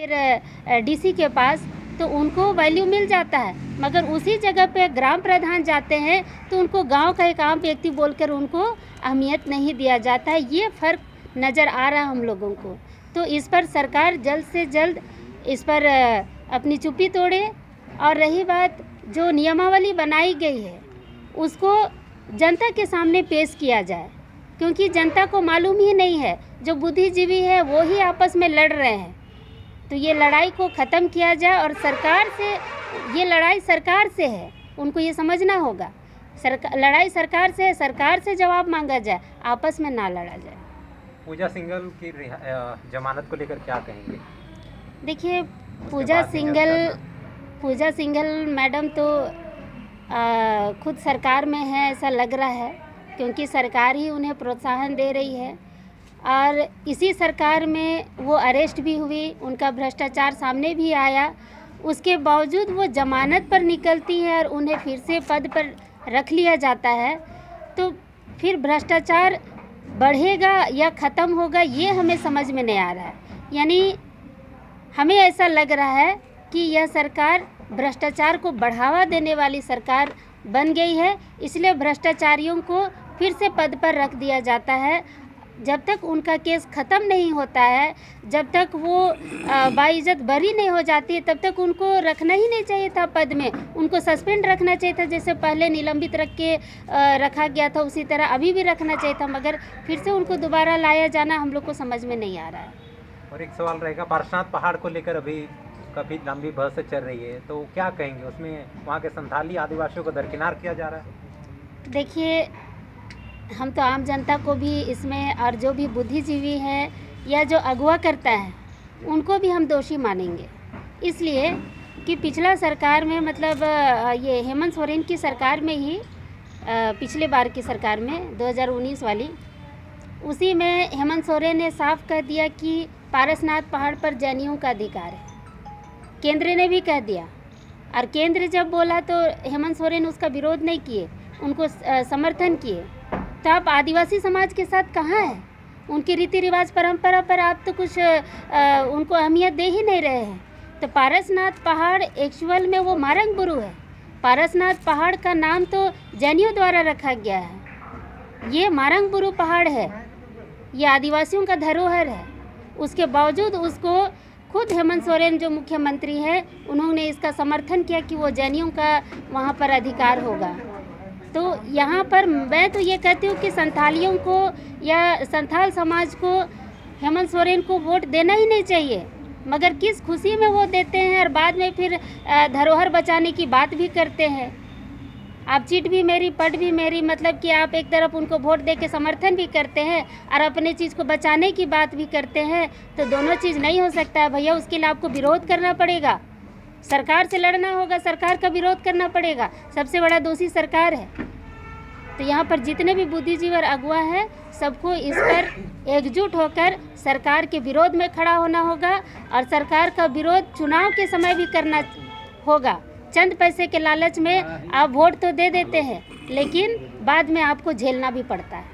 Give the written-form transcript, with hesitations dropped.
फिर डीसी के पास, तो उनको वैल्यू मिल जाता है। मगर उसी जगह पे ग्राम प्रधान जाते हैं तो उनको गांव का एक आम व्यक्ति बोलकर उनको अहमियत नहीं दिया जाता है। ये फ़र्क नज़र आ रहा हम लोगों को। तो इस पर सरकार जल्द से जल्द इस पर अपनी चुप्पी तोड़े। और रही बात जो नियमावली बनाई गई है उसको जनता के सामने पेश किया जाए, क्योंकि जनता को मालूम ही नहीं है। जो बुद्धिजीवी है वो ही आपस में लड़ रहे हैं। तो ये लड़ाई को ख़त्म किया जाए और सरकार से, ये लड़ाई सरकार से है, उनको ये समझना होगा। लड़ाई सरकार से है, सरकार से जवाब मांगा जाए, आपस में ना लड़ा जाए। पूजा सिंघल की जमानत को लेकर क्या कहेंगे? देखिए, पूजा सिंघल मैडम तो खुद सरकार में है ऐसा लग रहा है, क्योंकि सरकार ही उन्हें प्रोत्साहन दे रही है। और इसी सरकार में वो अरेस्ट भी हुई, उनका भ्रष्टाचार सामने भी आया। उसके बावजूद वो जमानत पर निकलती है और उन्हें फिर से पद पर रख लिया जाता है। तो फिर भ्रष्टाचार बढ़ेगा या ख़त्म होगा, ये हमें समझ में नहीं आ रहा है। यानी हमें ऐसा लग रहा है कि यह सरकार भ्रष्टाचार को बढ़ावा देने वाली सरकार बन गई है। इसलिए भ्रष्टाचारियों को फिर से पद पर रख दिया जाता है। जब तक उनका केस ख़त्म नहीं होता है, जब तक वो बाइज्जत बरी नहीं हो जाती है, तब तक उनको रखना ही नहीं चाहिए था पद में। उनको सस्पेंड रखना चाहिए था, जैसे पहले निलंबित रख के रखा गया था उसी तरह अभी भी रखना चाहिए था। मगर फिर से उनको दोबारा लाया जाना हम लोग को समझ में नहीं आ रहा है। और एक सवाल रहेगा, पारसनाथ पहाड़ को लेकर अभी काफ़ी लंबी बहस चल रही है, तो क्या कहेंगे उसमें? वहाँ के संथाली आदिवासियों को दरकिनार किया जा रहा है। देखिए, हम तो आम जनता को भी इसमें, और जो भी बुद्धिजीवी है या जो अगवा करता है, उनको भी हम दोषी मानेंगे। इसलिए कि पिछला सरकार में, मतलब ये हेमंत सोरेन की सरकार में ही, पिछले बार की सरकार में 2019 वाली, उसी में हेमंत सोरेन ने साफ कह दिया कि पारसनाथ पहाड़ पर जैनियों का अधिकार है। केंद्र ने भी कह दिया, और केंद्र जब बोला तो हेमंत सोरेन उसका विरोध नहीं किए, उनको समर्थन किए। तो आप आदिवासी समाज के साथ कहाँ हैं? उनके रीति रिवाज परंपरा पर आप तो कुछ उनको अहमियत दे ही नहीं रहे हैं। तो पारसनाथ पहाड़ एक्चुअल में वो मारंग बुरू है। पारसनाथ पहाड़ का नाम तो जैनियों द्वारा रखा गया है। ये मारंग बुरू पहाड़ है, ये आदिवासियों का धरोहर है। उसके बावजूद उसको खुद हेमंत सोरेन जो मुख्यमंत्री हैं, उन्होंने इसका समर्थन किया कि वो जैनियों का वहाँ पर अधिकार होगा। तो यहाँ पर मैं तो ये कहती हूँ कि संथालियों को या संथाल समाज को हेमंत सोरेन को वोट देना ही नहीं चाहिए। मगर किस खुशी में वो देते हैं और बाद में फिर धरोहर बचाने की बात भी करते हैं। आप चीट भी मेरी पट भी मेरी, मतलब कि आप एक तरफ उनको वोट दे के समर्थन भी करते हैं और अपने चीज़ को बचाने की बात भी करते हैं। तो दोनों चीज़ नहीं हो सकता है भैया। उसके लिए आपको विरोध करना पड़ेगा, सरकार से लड़ना होगा, सरकार का विरोध करना पड़ेगा। सबसे बड़ा दोषी सरकार है। तो यहाँ पर जितने भी बुद्धिजीवी और अगुवा है, सबको इस पर एकजुट होकर सरकार के विरोध में खड़ा होना होगा। और सरकार का विरोध चुनाव के समय भी करना होगा। चंद पैसे के लालच में आप वोट तो दे देते हैं, लेकिन बाद में आपको झेलना भी पड़ता है।